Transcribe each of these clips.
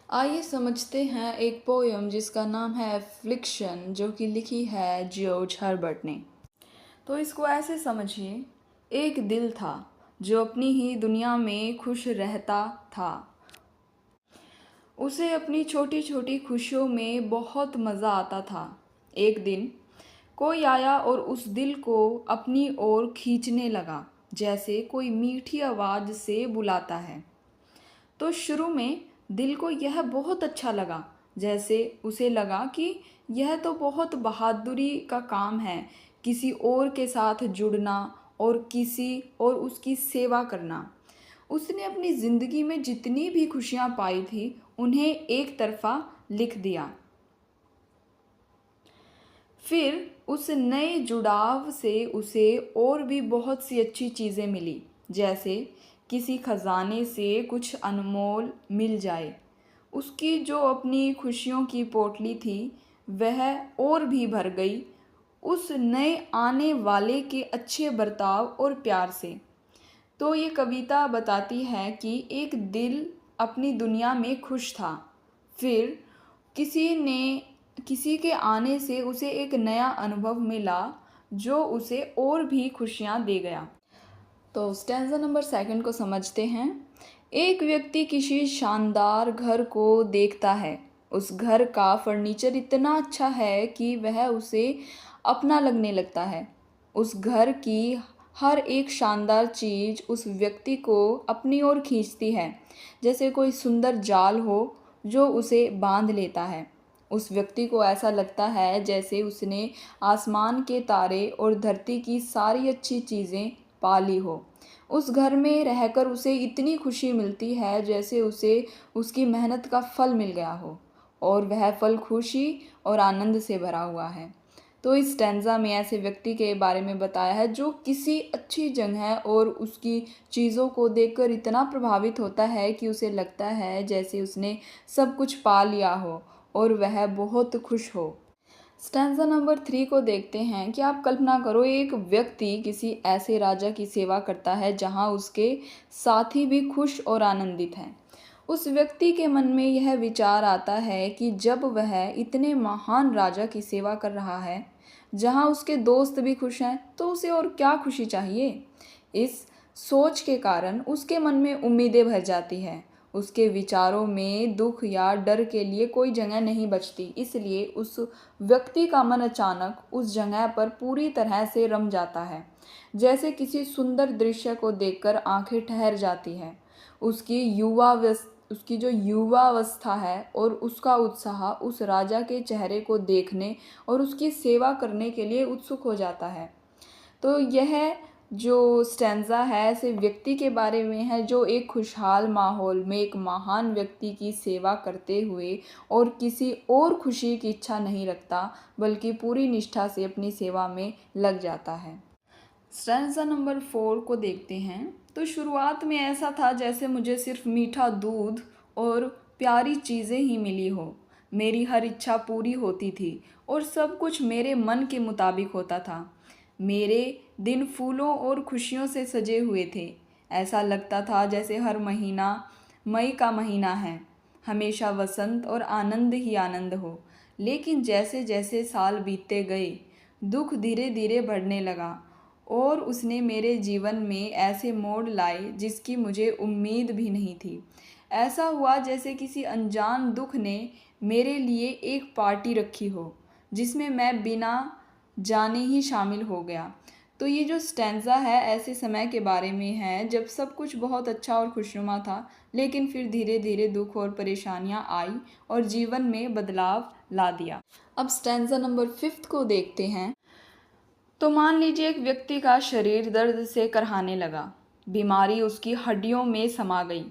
आइए समझते हैं एक पोयम जिसका नाम है एफ्लिक्शन, जो कि लिखी है जॉर्ज हर्बर्ट ने। तो इसको ऐसे समझिए, एक दिल था जो अपनी ही दुनिया में खुश रहता था। उसे अपनी छोटी छोटी खुशियों में बहुत मज़ा आता था। एक दिन कोई आया और उस दिल को अपनी ओर खींचने लगा, जैसे कोई मीठी आवाज़ से बुलाता है। तो शुरू में दिल को यह बहुत अच्छा लगा, जैसे उसे लगा कि यह तो बहुत बहादुरी का काम है, किसी और के साथ जुड़ना और किसी और उसकी सेवा करना। उसने अपनी ज़िंदगी में जितनी भी खुशियाँ पाई थी उन्हें एक तरफा लिख दिया। फिर उस नए जुड़ाव से उसे और भी बहुत सी अच्छी चीज़ें मिली, जैसे किसी खजाने से कुछ अनमोल मिल जाए। उसकी जो अपनी खुशियों की पोटली थी वह और भी भर गई उस नए आने वाले के अच्छे बर्ताव और प्यार से। तो ये कविता बताती है कि एक दिल अपनी दुनिया में खुश था। फिर किसी के आने से उसे एक नया अनुभव मिला जो उसे और भी खुशियाँ दे गया। तो स्टैंजा नंबर सेकंड को समझते हैं। एक व्यक्ति किसी शानदार घर को देखता है। उस घर का फर्नीचर इतना अच्छा है कि वह उसे अपना लगने लगता है। उस घर की हर एक शानदार चीज़ उस व्यक्ति को अपनी ओर खींचती है, जैसे कोई सुंदर जाल हो जो उसे बांध लेता है। उस व्यक्ति को ऐसा लगता है जैसे उसने आसमान के तारे और धरती की सारी अच्छी चीज़ें पाली हो। उस घर में रहकर उसे इतनी खुशी मिलती है जैसे उसे उसकी मेहनत का फल मिल गया हो, और वह फल खुशी और आनंद से भरा हुआ है। तो इस स्टैंजा में ऐसे व्यक्ति के बारे में बताया है जो किसी अच्छी जगह और उसकी चीज़ों को देखकर इतना प्रभावित होता है कि उसे लगता है जैसे उसने सब कुछ पा लिया हो और वह बहुत खुश हो। स्टैंजा नंबर 3 को देखते हैं कि आप कल्पना करो, एक व्यक्ति किसी ऐसे राजा की सेवा करता है जहां उसके साथी भी खुश और आनंदित हैं। उस व्यक्ति के मन में यह विचार आता है कि जब वह इतने महान राजा की सेवा कर रहा है, जहां उसके दोस्त भी खुश हैं, तो उसे और क्या खुशी चाहिए। इस सोच के कारण उसके मन में उम्मीदें भर जाती है। उसके विचारों में दुख या डर के लिए कोई जगह नहीं बचती, इसलिए उस व्यक्ति का मन अचानक उस जगह पर पूरी तरह से रम जाता है, जैसे किसी सुंदर दृश्य को देखकर आंखें ठहर जाती हैं। उसकी जो युवावस्था है और उसका उत्साह उस राजा के चेहरे को देखने और उसकी सेवा करने के लिए उत्सुक हो जाता है। तो यह जो स्टैंजा है ऐसे व्यक्ति के बारे में है जो एक खुशहाल माहौल में एक महान व्यक्ति की सेवा करते हुए और किसी और खुशी की इच्छा नहीं रखता, बल्कि पूरी निष्ठा से अपनी सेवा में लग जाता है। स्टैंजा नंबर 4 को देखते हैं। तो शुरुआत में ऐसा था जैसे मुझे सिर्फ मीठा दूध और प्यारी चीज़ें ही मिली हो। मेरी हर इच्छा पूरी होती थी और सब कुछ मेरे मन के मुताबिक होता था। मेरे दिन फूलों और खुशियों से सजे हुए थे। ऐसा लगता था जैसे हर महीना मई का महीना है, हमेशा वसंत और आनंद ही आनंद हो। लेकिन जैसे जैसे साल बीतते गए, दुख धीरे धीरे बढ़ने लगा और उसने मेरे जीवन में ऐसे मोड़ लाए जिसकी मुझे उम्मीद भी नहीं थी। ऐसा हुआ जैसे किसी अनजान दुख ने मेरे लिए एक पार्टी रखी हो, जिसमें मैं बिना जाने ही शामिल हो गया। तो ये जो स्टैंजा है ऐसे समय के बारे में है जब सब कुछ बहुत अच्छा और खुशनुमा था, लेकिन फिर धीरे धीरे दुख और परेशानियां आई और जीवन में बदलाव ला दिया। अब स्टैंजा नंबर 5 को देखते हैं। तो मान लीजिए एक व्यक्ति का शरीर दर्द से कराहने लगा। बीमारी उसकी हड्डियों में समा गई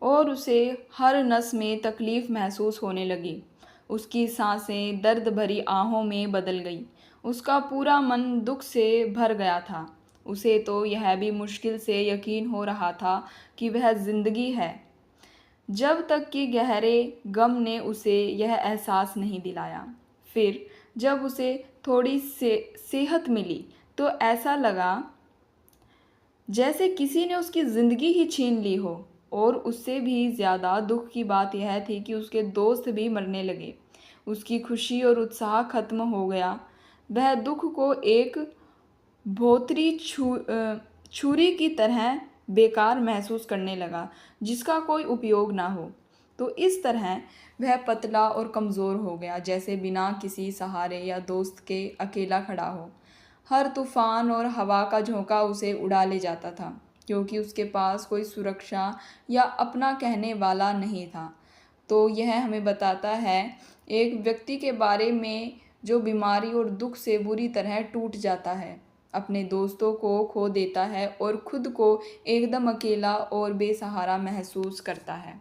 और उसे हर नस में तकलीफ महसूस होने लगी। उसकी सांसें दर्द भरी आहों में बदल गई। उसका पूरा मन दुख से भर गया था। उसे तो यह भी मुश्किल से यकीन हो रहा था कि वह जिंदगी है, जब तक कि गहरे गम ने उसे यह एहसास नहीं दिलाया। फिर जब उसे थोड़ी सेहत मिली तो ऐसा लगा जैसे किसी ने उसकी ज़िंदगी ही छीन ली हो। और उससे भी ज़्यादा दुख की बात यह थी कि उसके दोस्त भी मरने लगे। उसकी खुशी और उत्साह खत्म हो गया। वह दुख को एक भोतरी छुरी की तरह बेकार महसूस करने लगा, जिसका कोई उपयोग ना हो। तो इस तरह वह पतला और कमज़ोर हो गया, जैसे बिना किसी सहारे या दोस्त के अकेला खड़ा हो। हर तूफान और हवा का झोंका उसे उड़ा ले जाता था, क्योंकि उसके पास कोई सुरक्षा या अपना कहने वाला नहीं था। तो यह हमें बताता है एक व्यक्ति के बारे में जो बीमारी और दुख से बुरी तरह टूट जाता है, अपने दोस्तों को खो देता है और खुद को एकदम अकेला और बेसहारा महसूस करता है।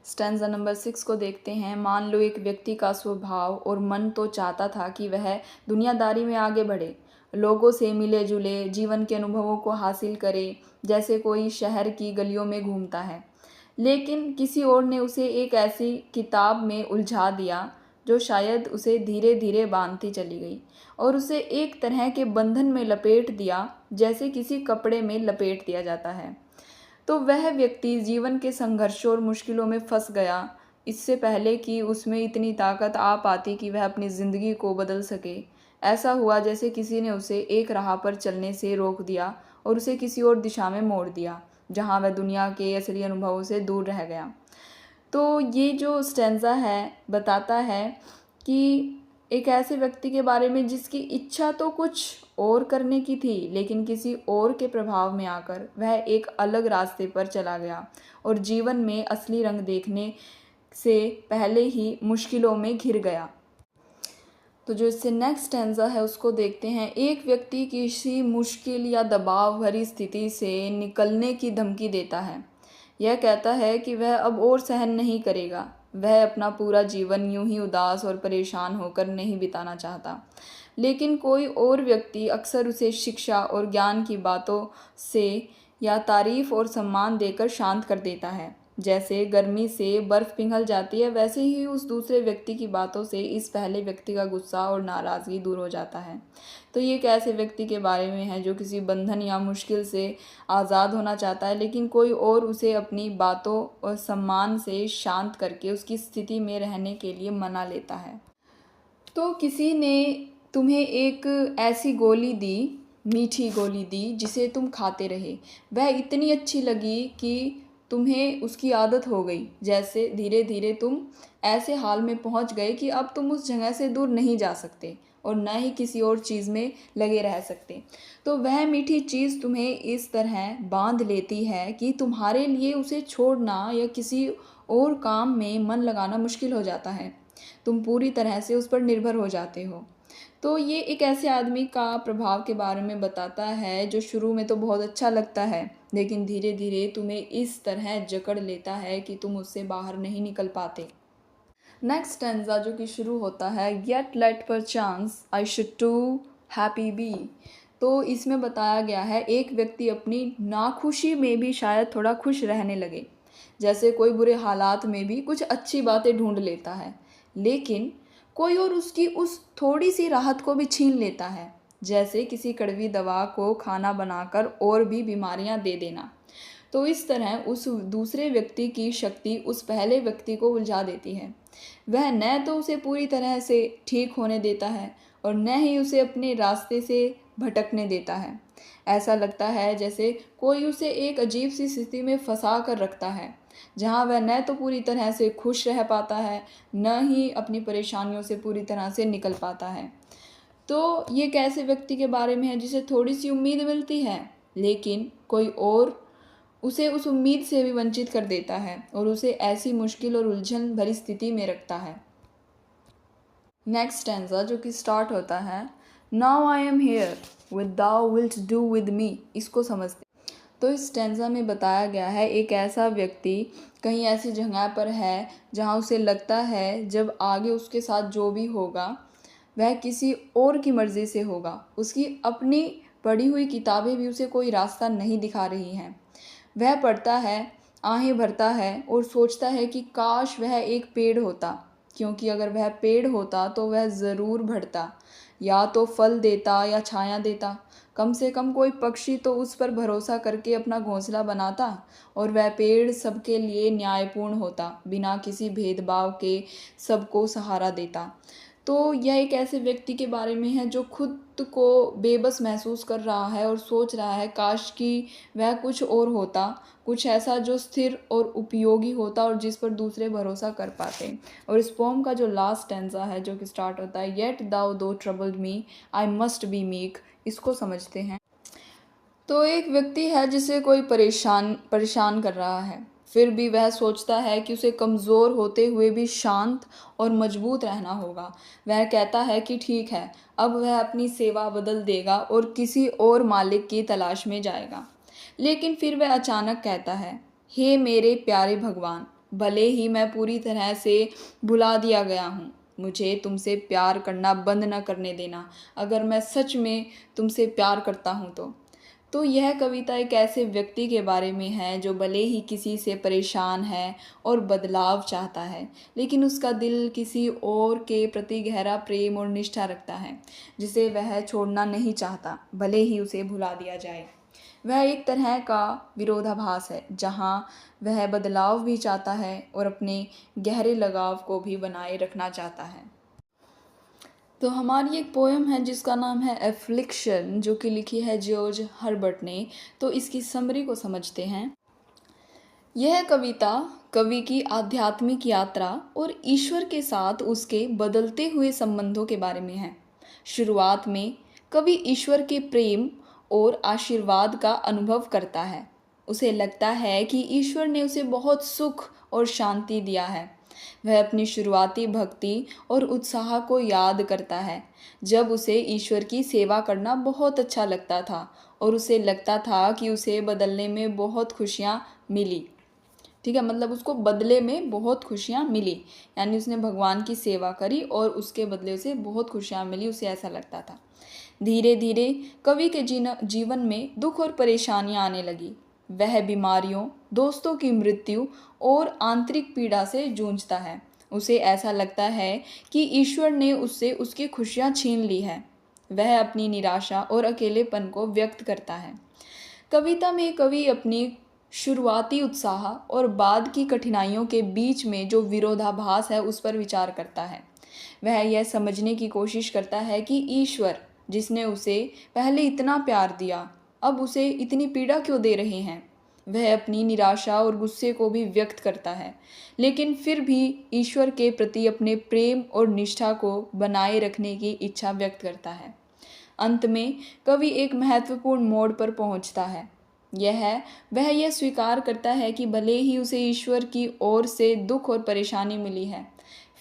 स्टैंजा नंबर 6 को देखते हैं। मान लो एक व्यक्ति का स्वभाव और मन तो चाहता था कि वह दुनियादारी में आगे बढ़े, लोगों से मिले जुले, जीवन के अनुभवों को हासिल करे, जैसे कोई शहर की गलियों में घूमता है। लेकिन किसी और ने उसे एक ऐसी किताब में उलझा दिया जो शायद उसे धीरे धीरे बांधती चली गई और उसे एक तरह के बंधन में लपेट दिया, जैसे किसी कपड़े में लपेट दिया जाता है। तो वह व्यक्ति जीवन के संघर्षों और मुश्किलों में फंस गया, इससे पहले कि उसमें इतनी ताकत आ पाती कि वह अपनी ज़िंदगी को बदल सके। ऐसा हुआ जैसे किसी ने उसे एक राह पर चलने से रोक दिया और उसे किसी और दिशा में मोड़ दिया, जहाँ वह दुनिया के असली अनुभवों से दूर रह गया। तो ये जो स्टैंजा है बताता है कि एक ऐसे व्यक्ति के बारे में जिसकी इच्छा तो कुछ और करने की थी, लेकिन किसी और के प्रभाव में आकर वह एक अलग रास्ते पर चला गया और जीवन में असली रंग देखने से पहले ही मुश्किलों में घिर गया। तो जो इससे नेक्स्ट स्टैंजा है उसको देखते हैं। एक व्यक्ति किसी मुश्किल या दबाव भरी स्थिति से निकलने की धमकी देता है। यह कहता है कि वह अब और सहन नहीं करेगा। वह अपना पूरा जीवन यूं ही उदास और परेशान होकर नहीं बिताना चाहता। लेकिन कोई और व्यक्ति अक्सर उसे शिक्षा और ज्ञान की बातों से या तारीफ और सम्मान देकर शांत कर देता है। जैसे गर्मी से बर्फ़ पिघल जाती है, वैसे ही उस दूसरे व्यक्ति की बातों से इस पहले व्यक्ति का गुस्सा और नाराज़गी दूर हो जाता है। तो ये एक ऐसे व्यक्ति के बारे में है जो किसी बंधन या मुश्किल से आज़ाद होना चाहता है, लेकिन कोई और उसे अपनी बातों और सम्मान से शांत करके उसकी स्थिति में रहने के लिए मना लेता है। तो किसी ने तुम्हें एक ऐसी गोली दी, मीठी गोली दी, जिसे तुम खाते रहे। वह इतनी अच्छी लगी कि तुम्हें उसकी आदत हो गई। जैसे धीरे धीरे तुम ऐसे हाल में पहुंच गए कि अब तुम उस जगह से दूर नहीं जा सकते और न ही किसी और चीज़ में लगे रह सकते। तो वह मीठी चीज़ तुम्हें इस तरह बांध लेती है कि तुम्हारे लिए उसे छोड़ना या किसी और काम में मन लगाना मुश्किल हो जाता है। तुम पूरी तरह से उस पर निर्भर हो जाते हो। तो ये एक ऐसे आदमी का प्रभाव के बारे में बताता है जो शुरू में तो बहुत अच्छा लगता है, लेकिन धीरे धीरे तुम्हें इस तरह जकड़ लेता है कि तुम उससे बाहर नहीं निकल पाते। नेक्स्ट स्टैंजा जो कि शुरू होता है, yet let perchance I should too happy be. तो इसमें बताया गया है एक व्यक्ति अपनी नाखुशी में भी शायद थोड़ा खुश रहने लगे। जैसे कोई बुरे हालात में भी कुछ अच्छी बातें ढूंढ लेता है, लेकिन कोई और उसकी उस थोड़ी सी राहत को भी छीन लेता है। जैसे किसी कड़वी दवा को खाना बनाकर और भी बीमारियां दे देना। तो इस तरह उस दूसरे व्यक्ति की शक्ति उस पहले व्यक्ति को उलझा देती है। वह न तो उसे पूरी तरह से ठीक होने देता है और न ही उसे अपने रास्ते से भटकने देता है। ऐसा लगता है जैसे कोई उसे एक अजीब सी स्थिति में फंसा कर रखता है, जहाँ वह न तो पूरी तरह से खुश रह पाता है, न ही अपनी परेशानियों से पूरी तरह से निकल पाता है। तो ये एक ऐसे व्यक्ति के बारे में है जिसे थोड़ी सी उम्मीद मिलती है, लेकिन कोई और उसे उस उम्मीद से भी वंचित कर देता है और उसे ऐसी मुश्किल और उलझन भरी स्थिति में रखता है। नेक्स्ट स्टैंजा जो कि स्टार्ट होता है, now I am here with thou wilt do with me. इसको समझते। तो इस स्टैंजा में बताया गया है एक ऐसा व्यक्ति कहीं ऐसी जगह पर है जहाँ उसे लगता है जब आगे उसके साथ जो भी होगा वह किसी और की मर्ज़ी से होगा। उसकी अपनी पढ़ी हुई किताबें भी उसे कोई रास्ता नहीं दिखा रही हैं। वह पढ़ता है, आहें भरता है और सोचता है कि काश वह एक पेड़ होता क्योंकि अगर वह पेड़ होता तो वह ज़रूर बढ़ता, या तो फल देता या छाया देता। कम से कम कोई पक्षी तो उस पर भरोसा करके अपना घोंसला बनाता, और वह पेड़ सबके लिए न्यायपूर्ण होता, बिना किसी भेदभाव के सबको सहारा देता। तो यह एक ऐसे व्यक्ति के बारे में है जो खुद को बेबस महसूस कर रहा है और सोच रहा है काश कि वह कुछ और होता, कुछ ऐसा जो स्थिर और उपयोगी होता और जिस पर दूसरे भरोसा कर पाते। और इस पोम का जो लास्ट स्टैंजा है जो कि स्टार्ट होता है, येट दाउ दो troubled me I must be meek, इसको समझते हैं। तो एक व्यक्ति है जिसे कोई परेशान कर रहा है, फिर भी वह सोचता है कि उसे कमज़ोर होते हुए भी शांत और मजबूत रहना होगा। वह कहता है कि ठीक है, अब वह अपनी सेवा बदल देगा और किसी और मालिक की तलाश में जाएगा। लेकिन फिर वह अचानक कहता है, हे मेरे प्यारे भगवान, भले ही मैं पूरी तरह से भुला दिया गया हूँ, मुझे तुमसे प्यार करना बंद न करने देना, अगर मैं सच में तुमसे प्यार करता हूँ तो यह कविता एक ऐसे व्यक्ति के बारे में है जो भले ही किसी से परेशान है और बदलाव चाहता है, लेकिन उसका दिल किसी और के प्रति गहरा प्रेम और निष्ठा रखता है, जिसे वह छोड़ना नहीं चाहता, भले ही उसे भुला दिया जाए। वह एक तरह का विरोधाभास है, जहाँ वह बदलाव भी चाहता है और अपने गहरे लगाव को भी बनाए रखना चाहता है। तो हमारी एक पोएम है जिसका नाम है एफ्लिक्शन, जो कि लिखी है जॉर्ज हर्बर्ट ने। तो इसकी समरी को समझते हैं। यह कविता कवि की आध्यात्मिक यात्रा और ईश्वर के साथ उसके बदलते हुए संबंधों के बारे में है। शुरुआत में कवि ईश्वर के प्रेम और आशीर्वाद का अनुभव करता है। उसे लगता है कि ईश्वर ने उसे बहुत सुख और शांति दिया है। वह अपनी शुरुआती भक्ति और उत्साह को याद करता है, जब उसे ईश्वर की सेवा करना बहुत अच्छा लगता था और उसे लगता था कि उसे बदलने में बहुत खुशियाँ मिली। ठीक है, मतलब उसको बदले में बहुत खुशियाँ मिली, यानी उसने भगवान की सेवा करी और उसके बदले उसे बहुत खुशियाँ मिली, उसे ऐसा लगता था। धीरे धीरे कवि के जीवन में दुख और परेशानियाँ आने लगी। वह बीमारियों, दोस्तों की मृत्यु और आंतरिक पीड़ा से जूझता है। उसे ऐसा लगता है कि ईश्वर ने उससे उसकी खुशियाँ छीन ली है। वह अपनी निराशा और अकेलेपन को व्यक्त करता है। कविता में कवि अपनी शुरुआती उत्साह और बाद की कठिनाइयों के बीच में जो विरोधाभास है उस पर विचार करता है। वह यह समझने की कोशिश करता है कि ईश्वर, जिसने उसे पहले इतना प्यार दिया, अब उसे इतनी पीड़ा क्यों दे रहे हैं। वह अपनी निराशा और गुस्से को भी व्यक्त करता है, लेकिन फिर भी ईश्वर के प्रति अपने प्रेम और निष्ठा को बनाए रखने की इच्छा व्यक्त करता है। अंत में कवि एक महत्वपूर्ण मोड़ पर पहुंचता है। वह यह स्वीकार करता है कि भले ही उसे ईश्वर की ओर से दुख और परेशानी मिली है,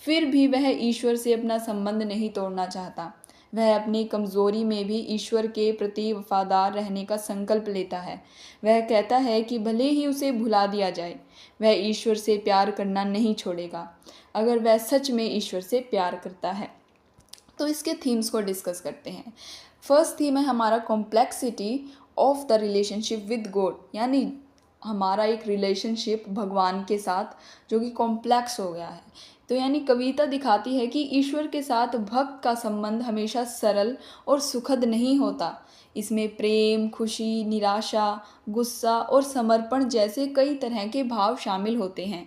फिर भी वह ईश्वर से अपना संबंध नहीं तोड़ना चाहता। वह अपनी कमज़ोरी में भी ईश्वर के प्रति वफादार रहने का संकल्प लेता है। वह कहता है कि भले ही उसे भुला दिया जाए, वह ईश्वर से प्यार करना नहीं छोड़ेगा, अगर वह सच में ईश्वर से प्यार करता है। तो इसके थीम्स को डिस्कस करते हैं। फर्स्ट थीम है हमारा complexity of the relationship with God, यानी हमारा एक रिलेशनशिप भगवान के साथ जो कि कॉम्प्लेक्स हो गया है। तो यानी कविता दिखाती है कि ईश्वर के साथ भक्त का संबंध हमेशा सरल और सुखद नहीं होता। इसमें प्रेम, खुशी, निराशा, गुस्सा और समर्पण जैसे कई तरह के भाव शामिल होते हैं।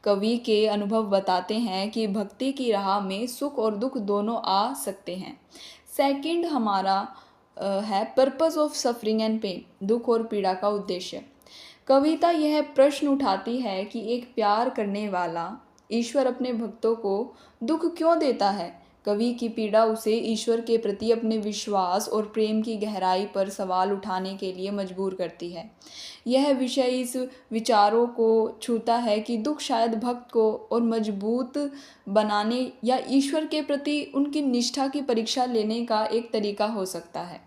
कवि के अनुभव बताते हैं कि भक्ति की राह में सुख और दुख दोनों आ सकते हैं। सेकंड हमारा है purpose of suffering and pain, दुख और पीड़ा का उद्देश्य। कविता यह प्रश्न उठाती है कि एक प्यार करने वाला ईश्वर अपने भक्तों को दुख क्यों देता है। कवि की पीड़ा उसे ईश्वर के प्रति अपने विश्वास और प्रेम की गहराई पर सवाल उठाने के लिए मजबूर करती है। यह विषय इस विचारों को छूता है कि दुख शायद भक्त को और मजबूत बनाने या ईश्वर के प्रति उनकी निष्ठा की परीक्षा लेने का एक तरीका हो सकता है।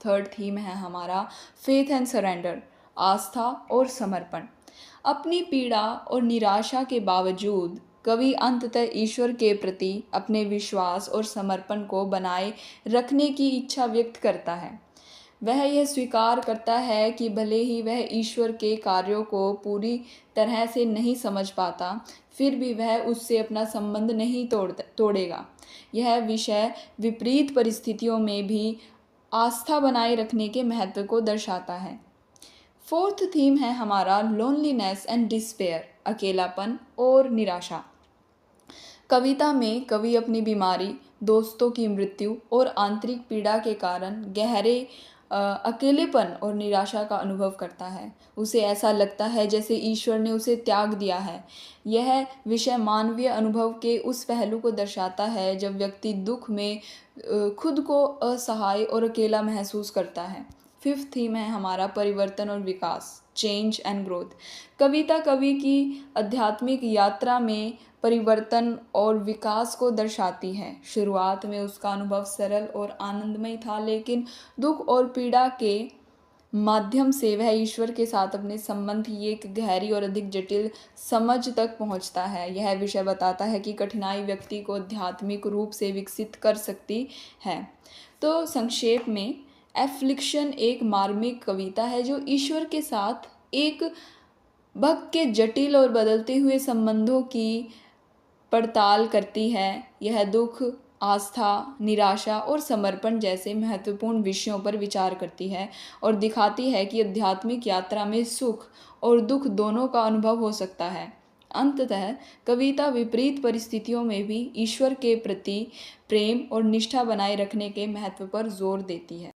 थर्ड थीम है हमारा फेथ एंड सरेंडर, आस्था और समर्पण। अपनी पीड़ा और निराशा के बावजूद कवि अंततः ईश्वर के प्रति अपने विश्वास और समर्पण को बनाए रखने की इच्छा व्यक्त करता है। वह यह स्वीकार करता है कि भले ही वह ईश्वर के कार्यों को पूरी तरह से नहीं समझ पाता, फिर भी वह उससे अपना संबंध नहीं तोड़ेगा। यह विषय विपरीत परिस्थितियों में भी आस्था बनाए रखने के महत्व को दर्शाता है। फोर्थ थीम है हमारा लोनलीनेस एंड डिस्पेयर, अकेलापन और निराशा। कविता में कवि अपनी बीमारी, दोस्तों की मृत्यु और आंतरिक पीड़ा के कारण गहरे अकेलेपन और निराशा का अनुभव करता है। उसे ऐसा लगता है जैसे ईश्वर ने उसे त्याग दिया है। यह विषय मानवीय अनुभव के उस पहलू को दर्शाता है जब व्यक्ति दुख में खुद को असहाय और अकेला महसूस करता है। फिफ्थ थीम है हमारा परिवर्तन और विकास, चेंज एंड ग्रोथ। कविता कवि की आध्यात्मिक यात्रा में परिवर्तन और विकास को दर्शाती है। शुरुआत में उसका अनुभव सरल और आनंदमय था, लेकिन दुख और पीड़ा के माध्यम से वह ईश्वर के साथ अपने संबंध की एक गहरी और अधिक जटिल समझ तक पहुंचता है। यह विषय बताता है कि कठिनाई व्यक्ति को आध्यात्मिक रूप से विकसित कर सकती है। तो संक्षेप में, एफ्लिक्शन एक मार्मिक कविता है जो ईश्वर के साथ एक भक्त के जटिल और बदलते हुए संबंधों की पड़ताल करती है। यह दुख, आस्था, निराशा और समर्पण जैसे महत्वपूर्ण विषयों पर विचार करती है और दिखाती है कि आध्यात्मिक यात्रा में सुख और दुख दोनों का अनुभव हो सकता है। अंततः कविता विपरीत परिस्थितियों में भी ईश्वर के प्रति प्रेम और निष्ठा बनाए रखने के महत्व पर जोर देती है।